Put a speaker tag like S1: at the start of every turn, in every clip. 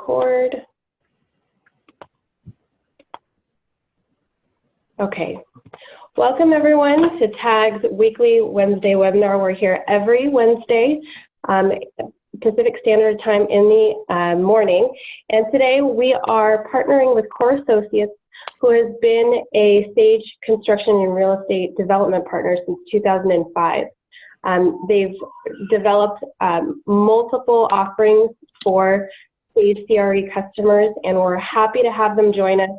S1: record. Okay. Welcome everyone to TAG's weekly Wednesday webinar. We're here every Wednesday, Pacific Standard Time in the morning. And today we are partnering with Core Associates, who has been a Sage construction and real estate development partner since 2005. They've developed multiple offerings for Sage CRE customers, and we're happy to have them join us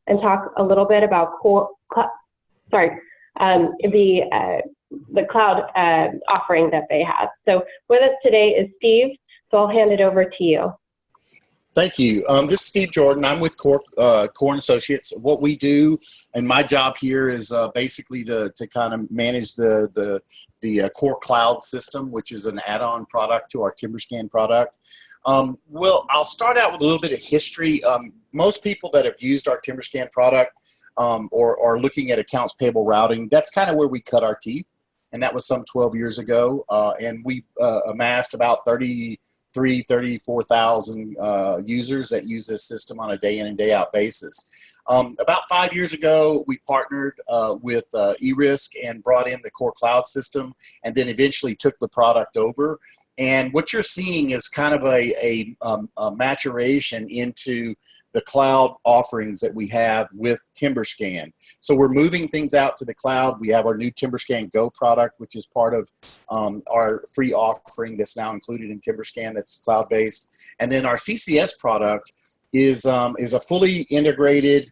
S1: and talk a little bit about the cloud offering that they have. So with us today is Steve, so I'll hand it over to you.
S2: Thank you. This is Steve Jordan. I'm with Core Associates. What we do, and my job here is basically to kind of manage the Core Cloud system, which is an add-on product to our TimberScan product. Well, I'll start out with a little bit of history. Most people that have used our TimberScan product or are looking at accounts payable routing, that's kind of where we cut our teeth, and that was some 12 years ago. And we've amassed about 34,000 users that use this system on a day in and day out basis. About 5 years ago, we partnered with eRisk and brought in the Core Cloud system, and then eventually took the product over. And what you're seeing is kind of a maturation into the cloud offerings that we have with TimberScan. So we're moving things out to the cloud. We have our new TimberScan Go product, which is part of our free offering that's now included in TimberScan that's cloud-based. And then our CCS product is a fully integrated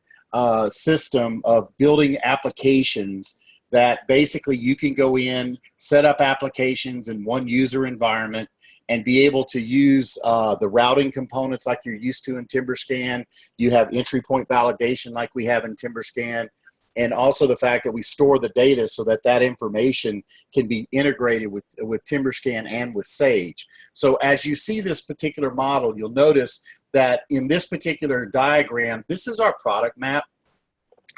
S2: system of building applications that basically you can go in, set up applications in one user environment, and be able to use the routing components like you're used to in TimberScan. You have entry point validation like we have in TimberScan, and also the fact that we store the data so that that information can be integrated with TimberScan and with Sage. So as you see this particular model, you'll notice that in this particular diagram, this is our product map.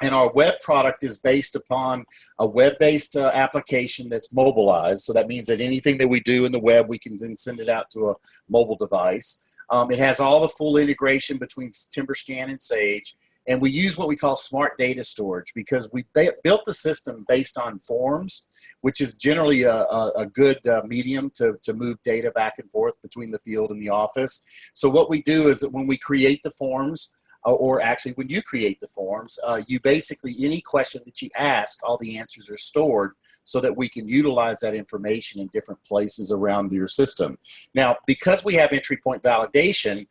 S2: And our web product is based upon a web-based application that's mobilized. So that means that anything that we do in the web, we can then send it out to a mobile device. It has all the full integration between TimberScan and Sage. And we use what we call smart data storage because we built the system based on forms, which is generally a good medium to move data back and forth between the field and the office. So what we do is that when we create the forms, or actually when you create the forms, you basically, any question that you ask, all the answers are stored so that we can utilize that information in different places around your system. Now, because we have entry point validation,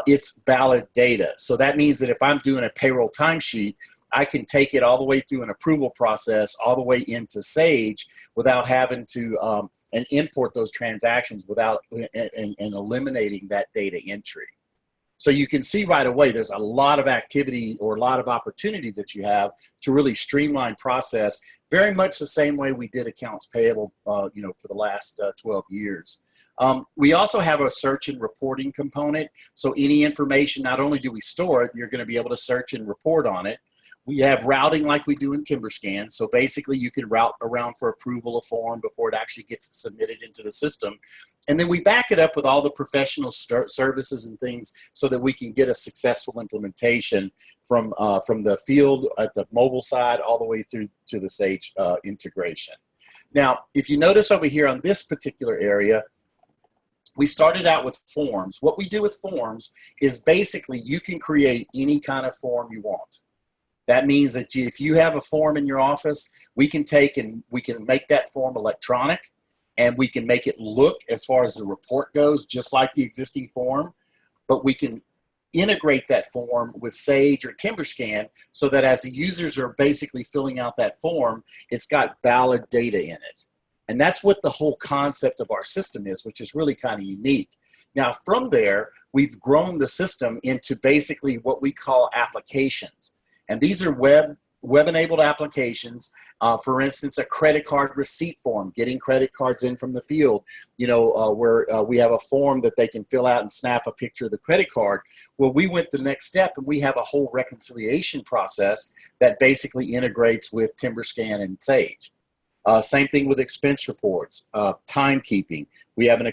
S2: it's valid data. So that means that if I'm doing a payroll timesheet, I can take it all the way through an approval process, all the way into Sage without having to and import those transactions without and eliminating that data entry. So you can see right away there's a lot of activity or a lot of opportunity that you have to really streamline process, very much the same way we did accounts payable for the last 12 years. We also have a search and reporting component. So any information, not only do we store it, you're going to be able to search and report on it. We have routing like we do in TimberScan. So basically you can route around for approval of form before it actually gets submitted into the system. And then we back it up with all the professional services and things so that we can get a successful implementation from the field at the mobile side all the way through to the Sage integration. Now, if you notice over here on this particular area, we started out with forms. What we do with forms is basically you can create any kind of form you want. That means that if you have a form in your office, we can take and we can make that form electronic, and we can make it look, as far as the report goes, just like the existing form, but we can integrate that form with Sage or TimberScan so that as the users are basically filling out that form, it's got valid data in it. And that's what the whole concept of our system is, which is really kind of unique. Now, from there, we've grown the system into basically what we call applications. And these are web-enabled applications. For instance, a credit card receipt form, getting credit cards in from the field, where we have a form that they can fill out and snap a picture of the credit card. Well, we went the next step, and we have a whole reconciliation process that basically integrates with TimberScan and Sage. Same thing with expense reports, timekeeping. We have an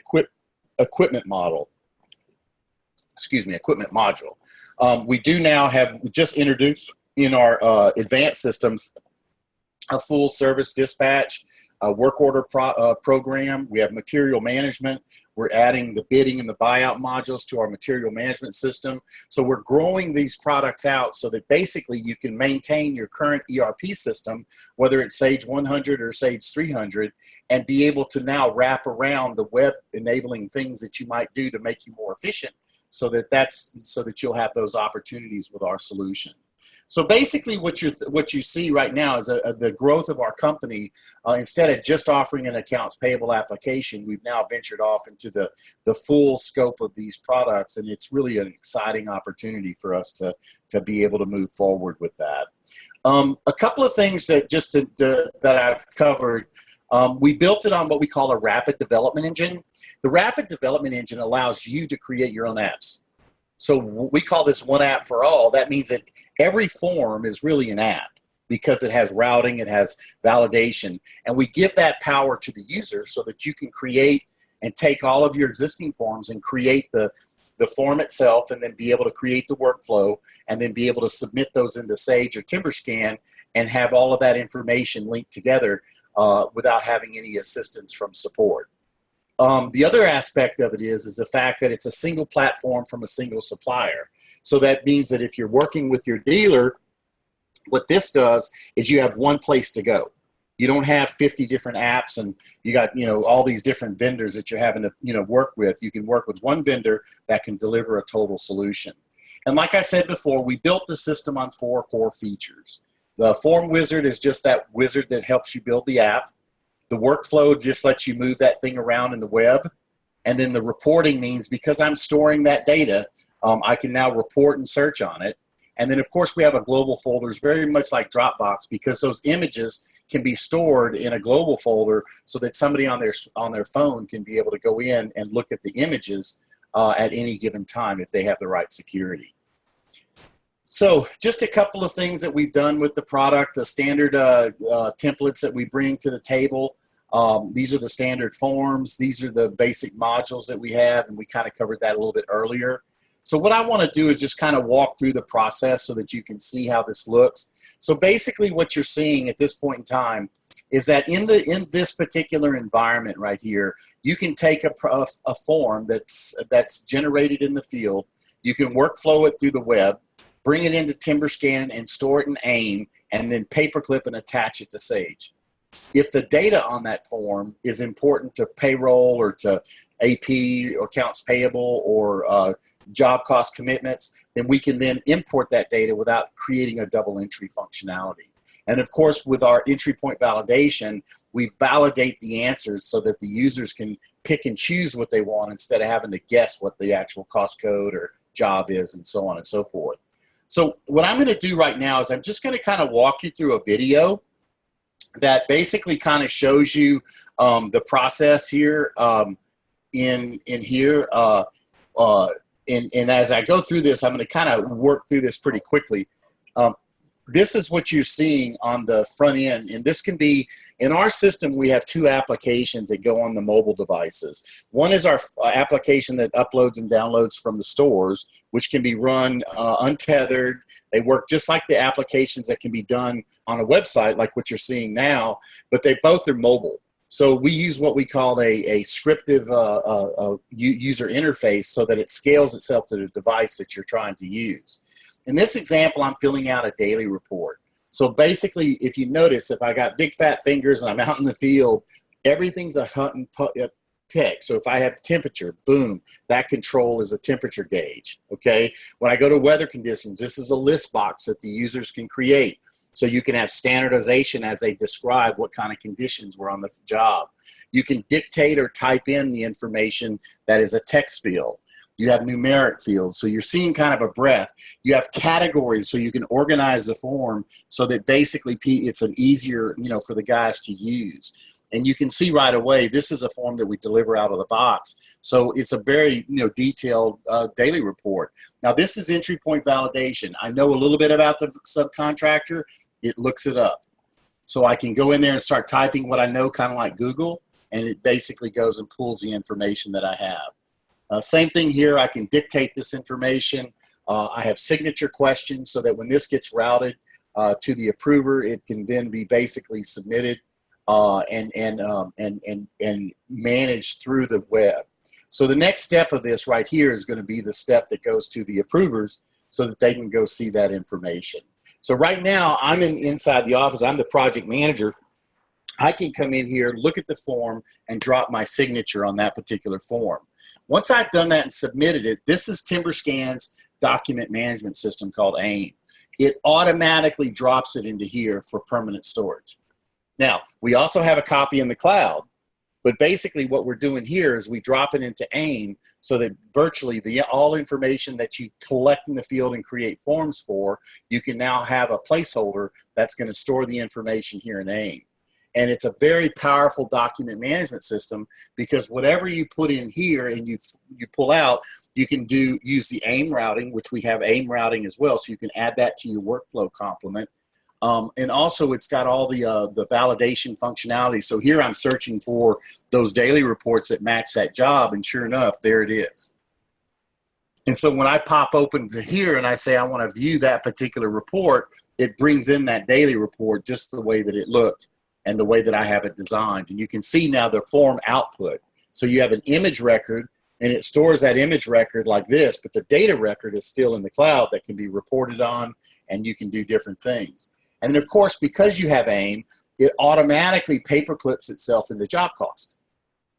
S2: equipment model. equipment module. We do now have just introduced in our advanced systems a full service dispatch, a work order program. We have material management. We're adding the bidding and the buyout modules to our material management system. So we're growing these products out so that basically you can maintain your current ERP system, whether it's Sage 100 or Sage 300, and be able to now wrap around the web enabling things that you might do to make you more efficient, so that you'll have those opportunities with our solution. So basically what you see right now is the growth of our company. Instead of just offering an accounts payable application, we've now ventured off into the full scope of these products, and it's really an exciting opportunity for us to be able to move forward with that. A couple of things that that I've covered. We built it on what we call a rapid development engine. The rapid development engine allows you to create your own apps. So we call this one app for all. That means that every form is really an app because it has routing, it has validation, and we give that power to the user so that you can create and take all of your existing forms and create the form itself, and then be able to create the workflow, and then be able to submit those into Sage or TimberScan and have all of that information linked together without having any assistance from support. The other aspect of it is the fact that it's a single platform from a single supplier. So that means that if you're working with your dealer, what this does is you have one place to go. You don't have 50 different apps and you got, all these different vendors that you're having to, work with. You can work with one vendor that can deliver a total solution. And like I said before, we built the system on 4 core features. The Form Wizard is just that wizard that helps you build the app. The workflow just lets you move that thing around in the web. And then the reporting means because I'm storing that data, I can now report and search on it. And then, of course, we have a global folders, very much like Dropbox, because those images can be stored in a global folder so that somebody on their phone can be able to go in and look at the images at any given time if they have the right security. So just a couple of things that we've done with the product, the standard templates that we bring to the table. These are the standard forms. These are the basic modules that we have, and we kind of covered that a little bit earlier. So what I want to do is just kind of walk through the process so that you can see how this looks. So basically what you're seeing at this point in time is that in this particular environment right here, you can take a form that's generated in the field. You can workflow it through the web, bring it into TimberScan and store it in AIM, and then paperclip and attach it to Sage. If the data on that form is important to payroll or to AP or accounts payable or job cost commitments, then we can then import that data without creating a double entry functionality. And of course, with our entry point validation, we validate the answers so that the users can pick and choose what they want instead of having to guess what the actual cost code or job is, and so on and so forth. So what I'm going to do right now is I'm just going to kind of walk you through a video that basically kind of shows you the process here in here. And as I go through this, I'm going to kind of work through this pretty quickly. This is what you're seeing on the front end. And this can be, in our system, we have 2 applications that go on the mobile devices. One is our application that uploads and downloads from the stores, which can be run untethered. They work just like the applications that can be done on a website, like what you're seeing now, but they both are mobile. So we use what we call a scriptive user interface so that it scales itself to the device that you're trying to use. In this example, I'm filling out a daily report. So basically, if you notice, if I got big fat fingers and I'm out in the field, everything's a hunt and pick. So if I have temperature, boom, that control is a temperature gauge, okay? When I go to weather conditions, this is a list box that the users can create. So you can have standardization as they describe what kind of conditions were on the job. You can dictate or type in the information that is a text field. You have numeric fields, so you're seeing kind of a breadth. You have categories, so you can organize the form so that basically it's an easier, for the guys to use. And you can see right away, this is a form that we deliver out of the box. So it's a very, detailed daily report. Now this is entry point validation. I know a little bit about the subcontractor. It looks it up. So I can go in there and start typing what I know, kind of like Google, and it basically goes and pulls the information that I have. Same thing here, I can dictate this information. I have signature questions so that when this gets routed to the approver, it can then be basically submitted and managed through the web. So the next step of this right here is going to be the step that goes to the approvers so that they can go see that information. So right now, I'm inside the office. I'm the project manager. I can come in here, look at the form, and drop my signature on that particular form. Once I've done that and submitted it, this is TimberScan's document management system called AIM. It automatically drops it into here for permanent storage. Now, we also have a copy in the cloud, but basically what we're doing here is we drop it into AIM so that virtually all information that you collect in the field and create forms for, you can now have a placeholder that's going to store the information here in AIM. And it's a very powerful document management system because whatever you put in here and you pull out, you can use the AIM routing, which we have AIM routing as well, so you can add that to your workflow complement. And also it's got all the validation functionality. So here I'm searching for those daily reports that match that job, and sure enough, there it is. And so when I pop open to here and I say I want to view that particular report, it brings in that daily report just the way that it looked and the way that I have it designed. And you can see now the form output. So you have an image record, and it stores that image record like this, but the data record is still in the cloud that can be reported on, and you can do different things. And then, of course, because you have AIM, it automatically paperclips itself into job cost.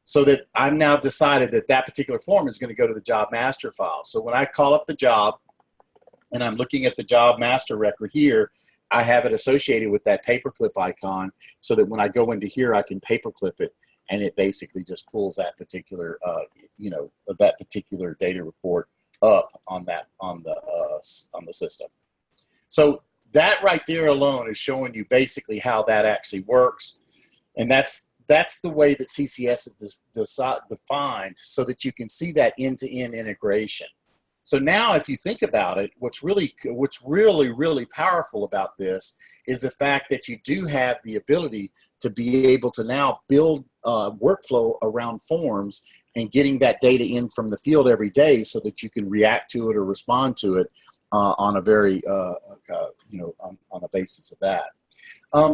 S2: So that I've now decided that that particular form is going to go to the job master file. So when I call up the job and I'm looking at the job master record here, I have it associated with that paperclip icon so that when I go into here, I can paperclip it, and it basically just pulls that particular, that particular data report up on the system. So that right there alone is showing you basically how that actually works, and that's the way that CCS is defined so that you can see that end-to-end integration. So now if you think about it, what's really powerful about this is the fact that you do have the ability to be able to now build workflow around forms and getting that data in from the field every day so that you can react to it or respond to it on a very, on a basis of that.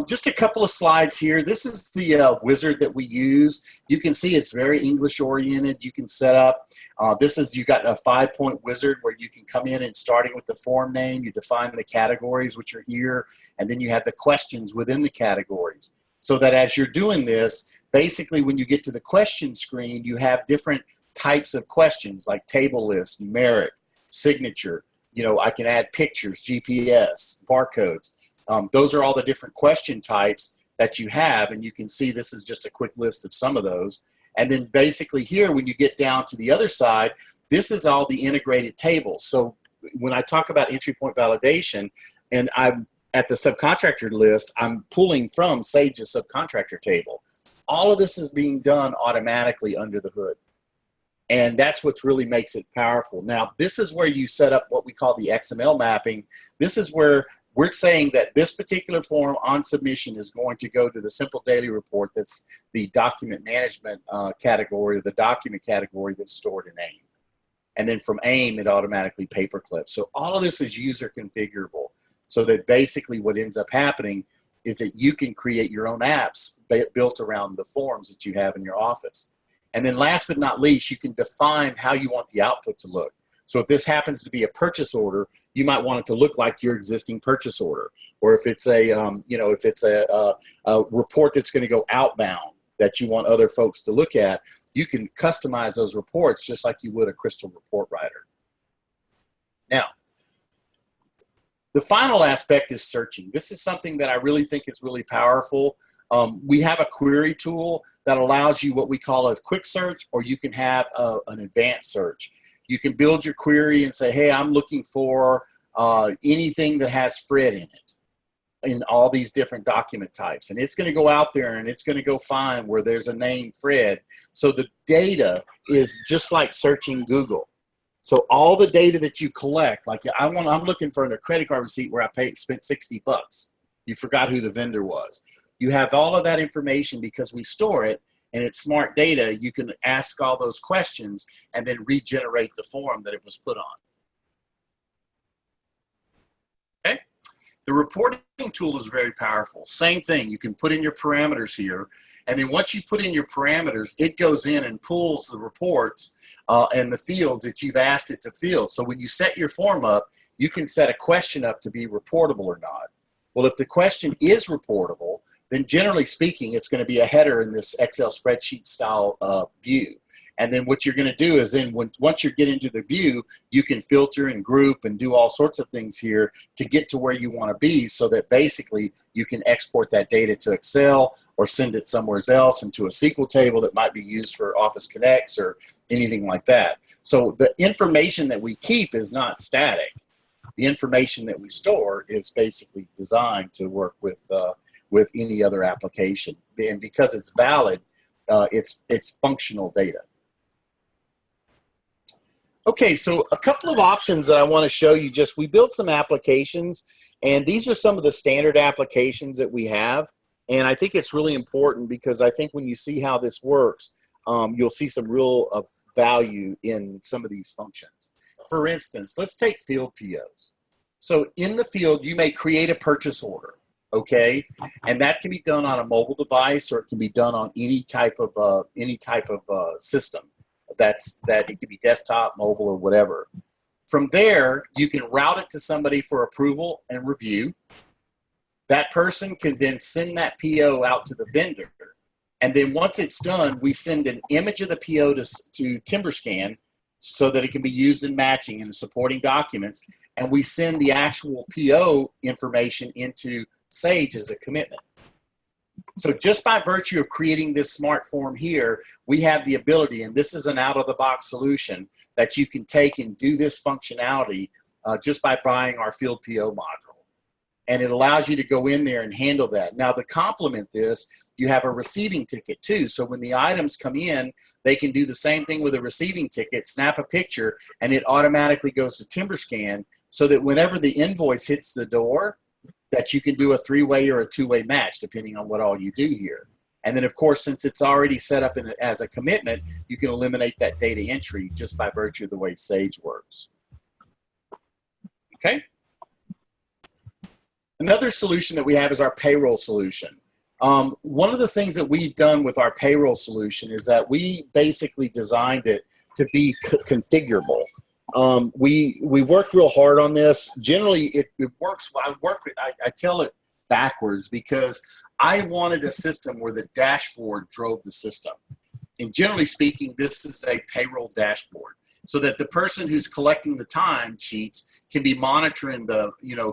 S2: Just a couple of slides here. This is the wizard that we use. You can see it's very English oriented. You can set up, you got a 5-point wizard where you can come in and starting with the form name, you define the categories, which are here, and then you have the questions within the categories. So that as you're doing this, basically when you get to the question screen, you have different types of questions like table list, numeric, signature. I can add pictures, GPS, barcodes. Those are all the different question types that you have, and you can see this is just a quick list of some of those. And then basically here, when you get down to the other side, this is all the integrated tables. So when I talk about entry point validation, and I'm at the subcontractor list, I'm pulling from Sage's subcontractor table. All of this is being done automatically under the hood. And that's what really makes it powerful. Now, this is where you set up what we call the XML mapping. This is where we're saying that this particular form on submission is going to go to the simple daily report that's the document management category, or the document category that's stored in AIM. And then from AIM, it automatically paperclips. So all of this is user configurable. So that basically what ends up happening is that you can create your own apps built around the forms that you have in your office. And then last but not least, you can define how you want the output to look. So if this happens to be a purchase order, you might want it to look like your existing purchase order. Or if it's a, a report that's going to go outbound that you want other folks to look at, you can customize those reports just like you would a Crystal report writer. Now, the final aspect is searching. This is something that I really think is really powerful. We have a query tool that allows you what we call a quick search, or you can have an advanced search. You can build your query and say, hey, I'm looking for anything that has Fred in it, in all these different document types. And it's going to go out there and it's going to go find where there's a name Fred. So the data is just like searching Google. So all the data that you collect, like I'm looking for a credit card receipt where I spent 60 bucks. You forgot who the vendor was. You have all of that information because we store it, and it's smart data, you can ask all those questions and then regenerate the form that it was put on. Okay? The reporting tool is very powerful. Same thing, you can put in your parameters here, and then once you put in your parameters, it goes in and pulls the reports and the fields that you've asked it to fill. So when you set your form up, you can set a question up to be reportable or not. Well, if the question is reportable, then generally speaking, it's going to be a header in this Excel spreadsheet style view. And then what you're going to do is then once you get into the view, you can filter and group and do all sorts of things here to get to where you want to be, so that basically you can export that data to Excel or send it somewhere else into a SQL table that might be used for Office Connects or anything like that. So the information that we keep is not static. The information that we store is basically designed to work with any other application. And because it's valid, it's functional data. Okay, so a couple of options that I want to show you. We built some applications, and these are some of the standard applications that we have. And I think it's really important, because I think when you see how this works, you'll see some real value in some of these functions. For instance, let's take field POs. So in the field, you may create a purchase order, okay? And that can be done on a mobile device, or it can be done on any type of system. That it could be desktop, mobile, or whatever. From there, you can route it to somebody for approval and review. That person can then send that PO out to the vendor. And then once it's done, we send an image of the PO to TimberScan so that it can be used in matching and supporting documents. And we send the actual PO information into Sage as a commitment. So just by virtue of creating this smart form here, we have the ability, and this is an out-of-the-box solution, that you can take and do this functionality just by buying our field PO module. And it allows you to go in there and handle that. Now, to complement this, you have a receiving ticket too. So when the items come in, they can do the same thing with a receiving ticket, snap a picture, and it automatically goes to TimberScan, so that whenever the invoice hits the door, that you can do a three-way or a two-way match, depending on what all you do here. And then, of course, since it's already set up as a commitment, you can eliminate that data entry just by virtue of the way Sage works. Okay? Another solution that we have is our payroll solution. One of the things that we've done with our payroll solution is that we basically designed it to be configurable. We worked real hard on this. Generally, it works. I tell it backwards, because I wanted a system where the dashboard drove the system. And generally speaking, this is a payroll dashboard, so that the person who's collecting the time sheets can be monitoring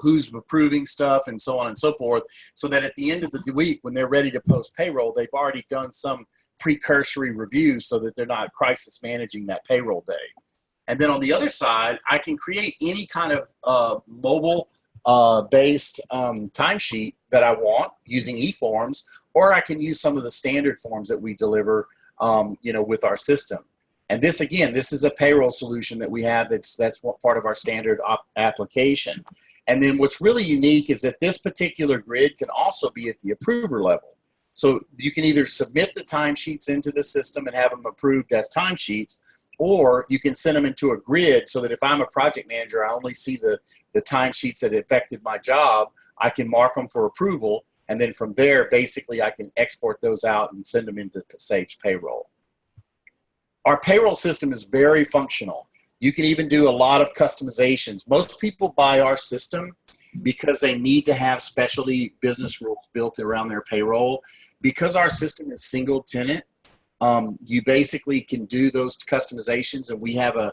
S2: who's approving stuff and so on and so forth, so that at the end of the week, when they're ready to post payroll, they've already done some precursory review, so that they're not crisis managing that payroll day. And then on the other side, I can create any kind of mobile-based timesheet that I want using eForms, or I can use some of the standard forms that we deliver, with our system. And this, again, this is a payroll solution that we have that's part of our standard application. And then what's really unique is that this particular grid can also be at the approver level. So you can either submit the timesheets into the system and have them approved as timesheets, or you can send them into a grid, so that if I'm a project manager, I only see the timesheets that affected my job. I can mark them for approval, and then from there, basically, I can export those out and send them into Sage Payroll. Our payroll system is very functional. You can even do a lot of customizations. Most people buy our system because they need to have specialty business rules built around their payroll. Because our system is single tenant, you basically can do those customizations, and we have a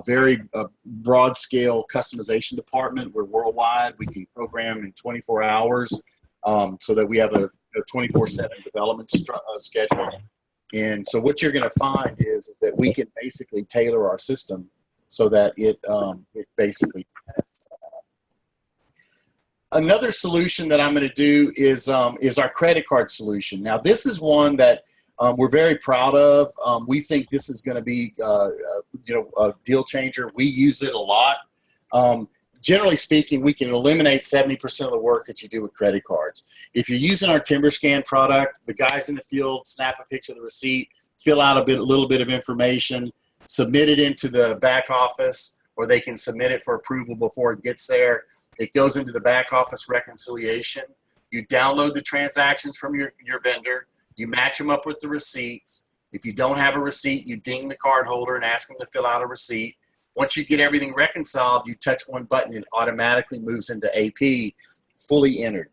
S2: very broad scale customization department. We're worldwide. We can program in 24 hours, so that we have a 24/7 development schedule. And so what you're going to find is that we can basically tailor our system so that it basically has. Another solution that I'm going to do is our credit card solution. Now, this is one that we're very proud of. We think this is going to be, a deal changer. We use it a lot. generally speaking, we can eliminate 70% of the work that you do with credit cards. If you're using our TimberScan product, the guys in the field snap a picture of the receipt, fill out a little bit of information, submit it into the back office, or they can submit it for approval before it gets there. It goes into the back office reconciliation. You download the transactions from your vendor. You match them up with the receipts. If you don't have a receipt, you ding the card holder and ask them to fill out a receipt. Once you get everything reconciled, you touch one button and it automatically moves into AP, fully entered.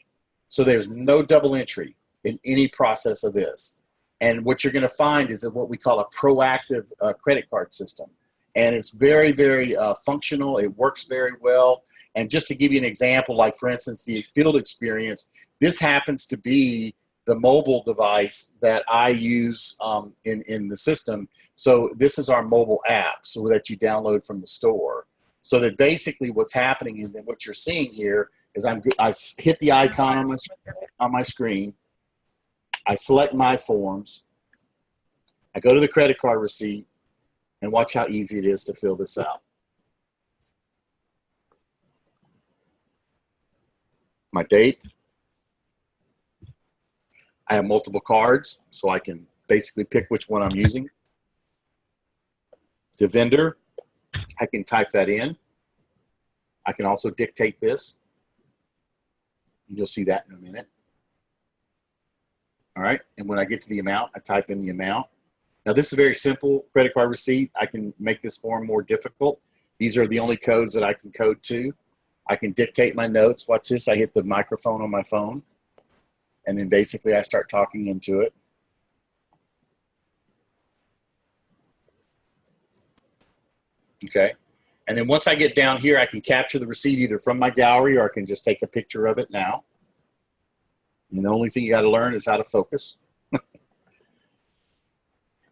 S2: So there's no double entry in any process of this. And what you're going to find is what we call a proactive credit card system. And it's very, very functional. It works very well. And just to give you an example, like for instance, the field experience, this happens to be the mobile device that I use in the system. So this is our mobile app, so that you download from the store. So that basically what's happening and then what you're seeing here is I hit the icon on my screen. I select my forms. I go to the credit card receipt and watch how easy it is to fill this out. My date. I have multiple cards, so I can basically pick which one I'm using. The vendor, I can type that in. I can also dictate this. You'll see that in a minute. All right, and when I get to the amount, I type in the amount. Now this is a very simple credit card receipt. I can make this form more difficult. These are the only codes that I can code to. I can dictate my notes. Watch this, I hit the microphone on my phone. And then basically I start talking into it. Okay. And then once I get down here, I can capture the receipt either from my gallery or I can just take a picture of it now. And the only thing you got to learn is how to focus.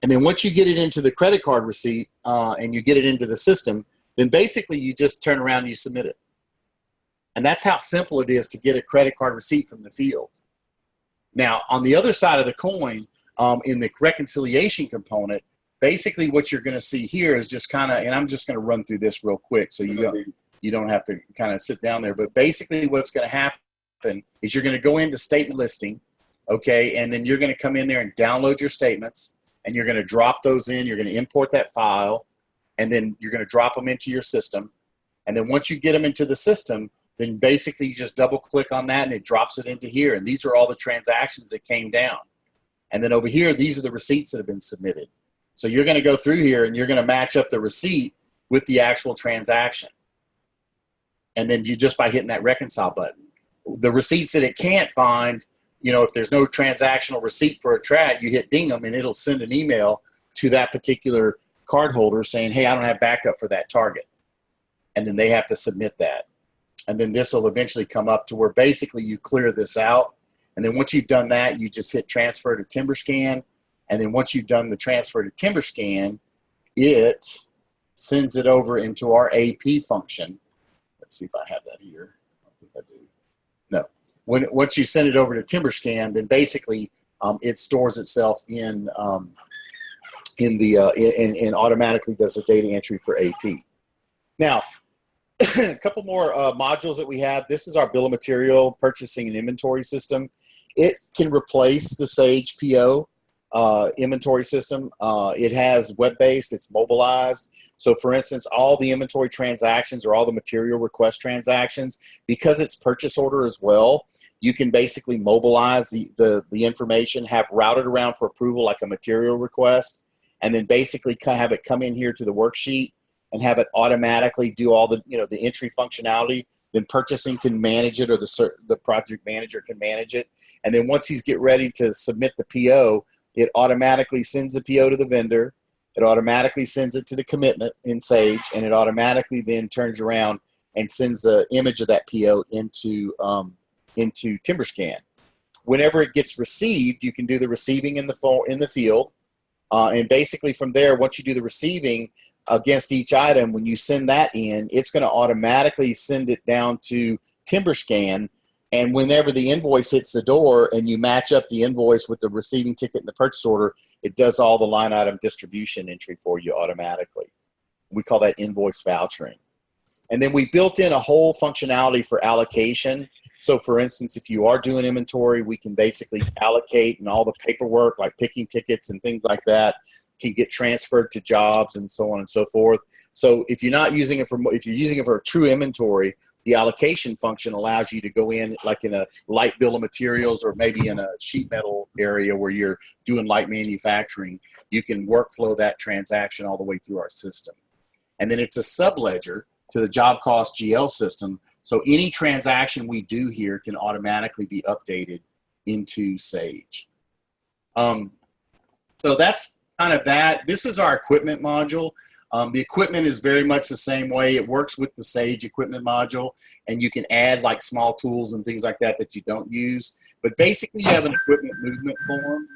S2: And then once you get it into the credit card receipt and you get it into the system, then basically you just turn around and you submit it. And that's how simple it is to get a credit card receipt from the field. Now, on the other side of the coin, in the reconciliation component, basically what you're going to see here is just kind of, and I'm just going to run through this real quick so you don't have to kind of sit down there. But basically what's going to happen is you're going to go into statement listing, okay, and then you're going to come in there and download your statements, and you're going to drop those in. You're going to import that file, and then you're going to drop them into your system. And then once you get them into the system, then basically you just double click on that and it drops it into here. And these are all the transactions that came down. And then over here, these are the receipts that have been submitted. So you're going to go through here and you're going to match up the receipt with the actual transaction. And then you just by hitting that reconcile button. The receipts that it can't find, you know, if there's no transactional receipt for a TRAT, you hit ding them and it'll send an email to that particular card holder saying, hey, I don't have backup for that target. And then they have to submit that. And then this will eventually come up to where basically you clear this out. And then once you've done that, you just hit transfer to TimberScan. And then once you've done the transfer to TimberScan, it sends it over into our AP function. Let's see if I have that here. I don't think I do. No. Once you send it over to TimberScan, then basically it stores itself in automatically does the data entry for AP. Now, a couple more modules that we have. This is our bill of material purchasing and inventory system. It can replace the Sage PO inventory system. It has web-based, it's mobilized. So for instance, all the inventory transactions or all the material request transactions, because it's purchase order as well, you can basically mobilize the information, have routed around for approval like a material request, and then basically have it come in here to the worksheet and have it automatically do all the, you know, the entry functionality. Then purchasing can manage it, or the project manager can manage it. And then once he's get ready to submit the PO, it automatically sends the PO to the vendor. It automatically sends it to the commitment in Sage, and it automatically then turns around and sends the image of that PO into TimberScan. Whenever it gets received, you can do the receiving in the field, and basically from there, once you do the receiving against each item, when you send that in, it's going to automatically send it down to TimberScan. And whenever the invoice hits the door and you match up the invoice with the receiving ticket and the purchase order, it does all the line item distribution entry for you automatically. We call that invoice vouchering. And then we built in a whole functionality for allocation. So for instance, if you are doing inventory, we can basically allocate, and all the paperwork like picking tickets and things like that can get transferred to jobs and so on and so forth. So if you're not using it if you're using it for a true inventory, the allocation function allows you to go in like in a light bill of materials, or maybe in a sheet metal area where you're doing light manufacturing. You can workflow that transaction all the way through our system. And then it's a subledger to the job cost GL system. So any transaction we do here can automatically be updated into Sage. So that's kind of that. This is our equipment module. The equipment is very much the same way. It works with the Sage equipment module, and you can add like small tools and things like that that you don't use. But basically you have an equipment movement form.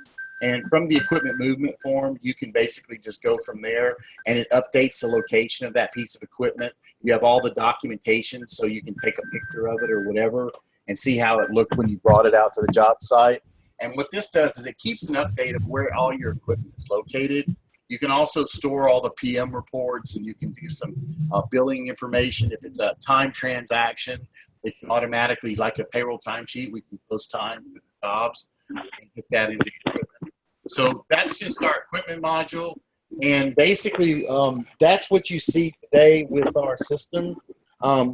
S2: And from the equipment movement form, you can basically just go from there, and it updates the location of that piece of equipment. You have all the documentation, so you can take a picture of it or whatever and see how it looked when you brought it out to the job site. And what this does is it keeps an update of where all your equipment is located. You can also store all the PM reports, and you can do some billing information. If it's a time transaction, it can automatically, like a payroll timesheet, we can post time with the jobs and get that into equipment. So that's just our equipment module. And basically, that's what you see today with our system.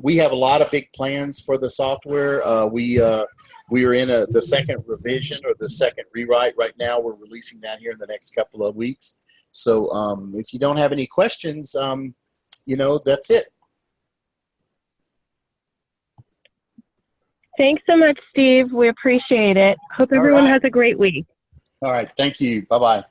S2: We have a lot of big plans for the software. We are in the second revision, or the second rewrite right now. We're releasing that here in the next couple of weeks. So if you don't have any questions, that's it.
S1: Thanks so much, Steve. We appreciate it. Hope everyone has a great week.
S2: All right. Thank you. Bye-bye.